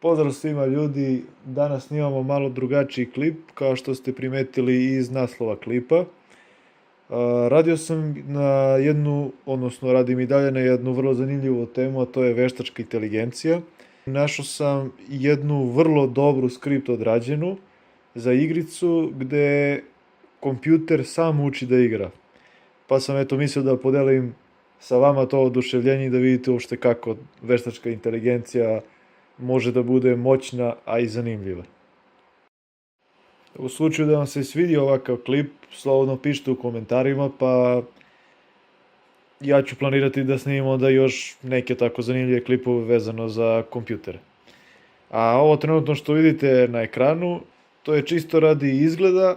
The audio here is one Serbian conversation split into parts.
Pozdrav svima ljudi, danas snimamo malo drugačiji klip, kao što ste primetili iz naslova klipa. Radio sam na radim i dalje na jednu vrlo zanimljivu temu, a to je veštačka inteligencija. Našao sam jednu vrlo dobru skript odrađenu za igricu gde kompjuter sam uči da igra. Pa sam mislio da podelim sa vama to oduševljenje i da vidite uopšte kako veštačka inteligencija može da bude moćna, a i zanimljiva. U slučaju da vam se svidi ovakav klip, slobodno pišite u komentarima, pa ja ću planirati da snimimo onda još neke tako zanimljive klipove vezano za kompjutere. A ovo trenutno što vidite na ekranu, to je čisto radi izgleda,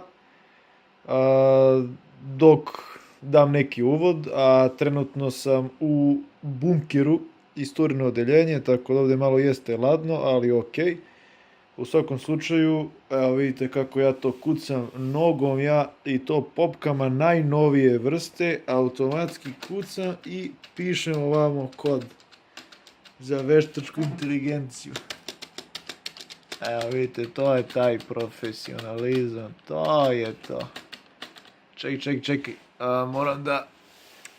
dok dam neki uvod, a trenutno sam u bunkeru, istureno odeljenje, tako da ovde malo jeste ladno, ali okej. U svakom slučaju, evo vidite kako ja to kucam nogom, ja i to popkama najnovije vrste, automatski kucam i pišem ovamo kod za veštačku inteligenciju. Evo vidite, to je taj profesionalizam, to je to. Čekaj, moram da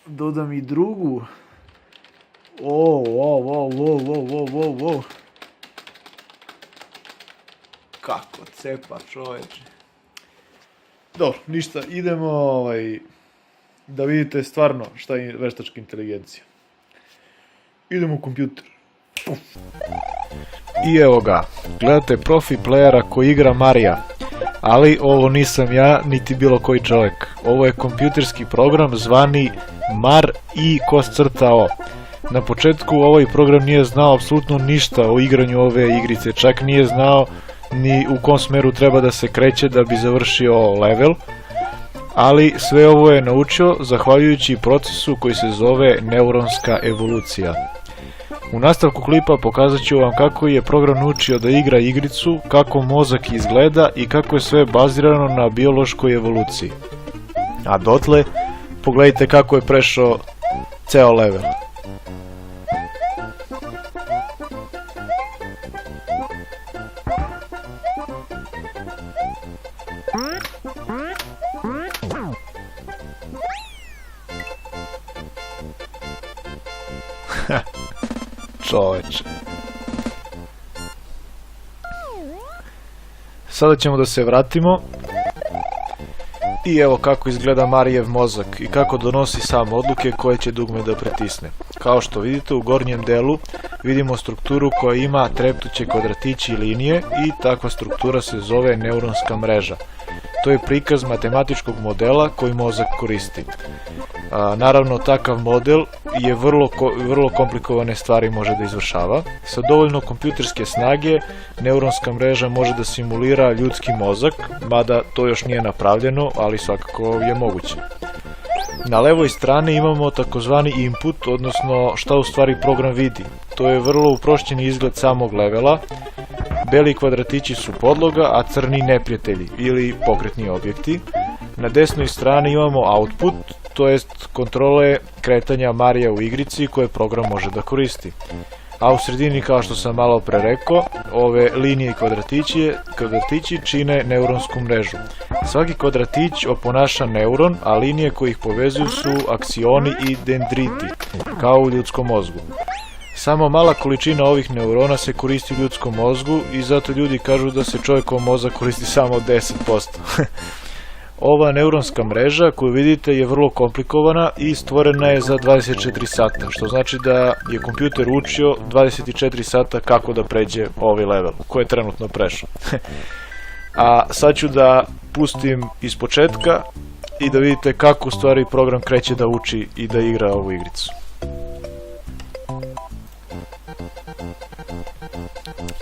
dodam i drugu. Wow. Kako cepa, čoveče. Dobro, ništa, idemo da vidite stvarno šta je veštačka inteligencija. Idemo u kompjuter. I evo ga, gledate profi playera koji igra Marija. Ali ovo nisam ja, niti bilo koji čovjek. Ovo je kompjuterski program zvani Mar.i.o. Na početku ovaj program nije znao apsolutno ništa o igranju ove igrice, čak nije znao ni u kom smeru treba da se kreće da bi završio level, ali sve ovo je naučio zahvaljujući procesu koji se zove neuronska evolucija. U nastavku klipa pokazat ću vam kako je program naučio da igra igricu, kako mozak izgleda i kako je sve bazirano na biološkoj evoluciji. A dotle, pogledajte kako je prešao ceo level. Čoveče. Sada ćemo da se vratimo i evo kako izgleda Marijev mozak i kako donosi sam odluke koje će dugme da pritisne. Kao što vidite u gornjem delu vidimo strukturu koja ima treptuće kvadratići i linije i takva struktura se zove neuronska mreža. To je prikaz matematičkog modela koji mozak koristi. Naravno, takav model je vrlo komplikovane stvari može da izvršava. Sa dovoljno kompjuterske snage, neuronska mreža može da simulira ljudski mozak, mada to još nije napravljeno, ali svakako je moguće. Na levoj strani imamo takozvani input, odnosno šta u stvari program vidi. To je vrlo uprošćeni izgled samog levela. Beli kvadratići su podloga, a crni neprijatelji ili pokretni objekti. Na desnoj strani imamo output, to jest kontrole kretanja Marija u igrici koje program može da koristi. A u sredini, kao što sam malo pre rekao, ove linije i kvadratići čine neuronsku mrežu. Svaki kvadratić oponaša neuron, a linije koje ih povezuju su aksioni i dendriti, kao u ljudskom mozgu. Samo mala količina ovih neurona se koristi u ljudskom mozgu i zato ljudi kažu da se čovjekov mozak koristi samo 10%. Ova neuronska mreža koju vidite je vrlo komplikovana i stvorena je za 24 sata, što znači da je kompjuter učio 24 sata kako da pređe ovaj level, koji je trenutno prešao. A sad ću da pustim iz početka i da vidite kako u stvari program kreće da uči i da igra ovu igricu.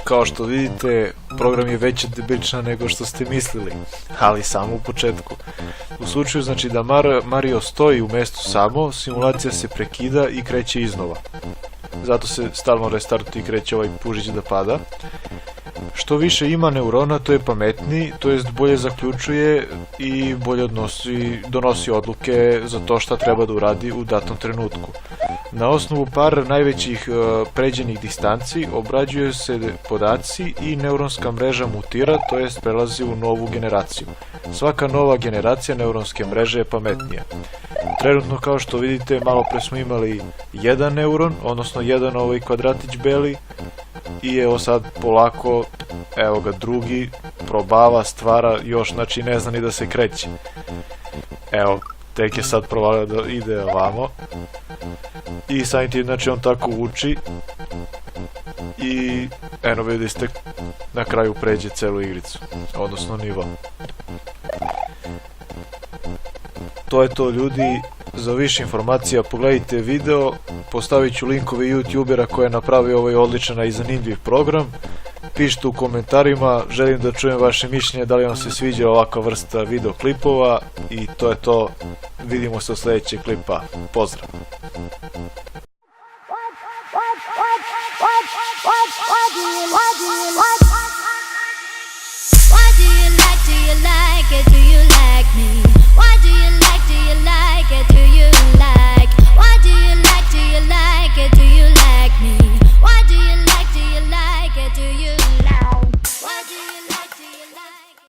Kao što vidite, program je veća debilčina nego što ste mislili, ali samo u početku. U slučaju znači da Mario stoji u mestu samo, simulacija se prekida i kreće iznova. Zato se stalno restartuje i kreće ovaj pužić da pada. Što više ima neurona, to je pametniji, to jest bolje zaključuje i bolje donosi odluke za to šta treba da uradi u datom trenutku. Na osnovu par najvećih pređenih distanci obrađuju se podaci i neuronska mreža mutira, to jest prelazi u novu generaciju. Svaka nova generacija neuronske mreže je pametnija. Trenutno, kao što vidite, malo pre smo imali jedan neuron, odnosno jedan ovaj kvadratić beli, i evo sad polako, evo ga drugi, probava, stvara, još znači ne zna ni da se kreće. Evo, tek je sad provalio da ide ovamo. I samim tim, znači on tako uči. I eno vidite, na kraju pređe celu igricu, odnosno nivo. To je to, ljudi. Za više informacija pogledajte video, postavit ću linkove youtubera koji je napravio ovaj odličan i zanimljiv program. Pišite u komentarima, želim da čujem vaše mišljenje, da li vam se sviđa ovakva vrsta videoklipova, i to je to. Vidimo se u sljedećeg klipa. Pozdrav!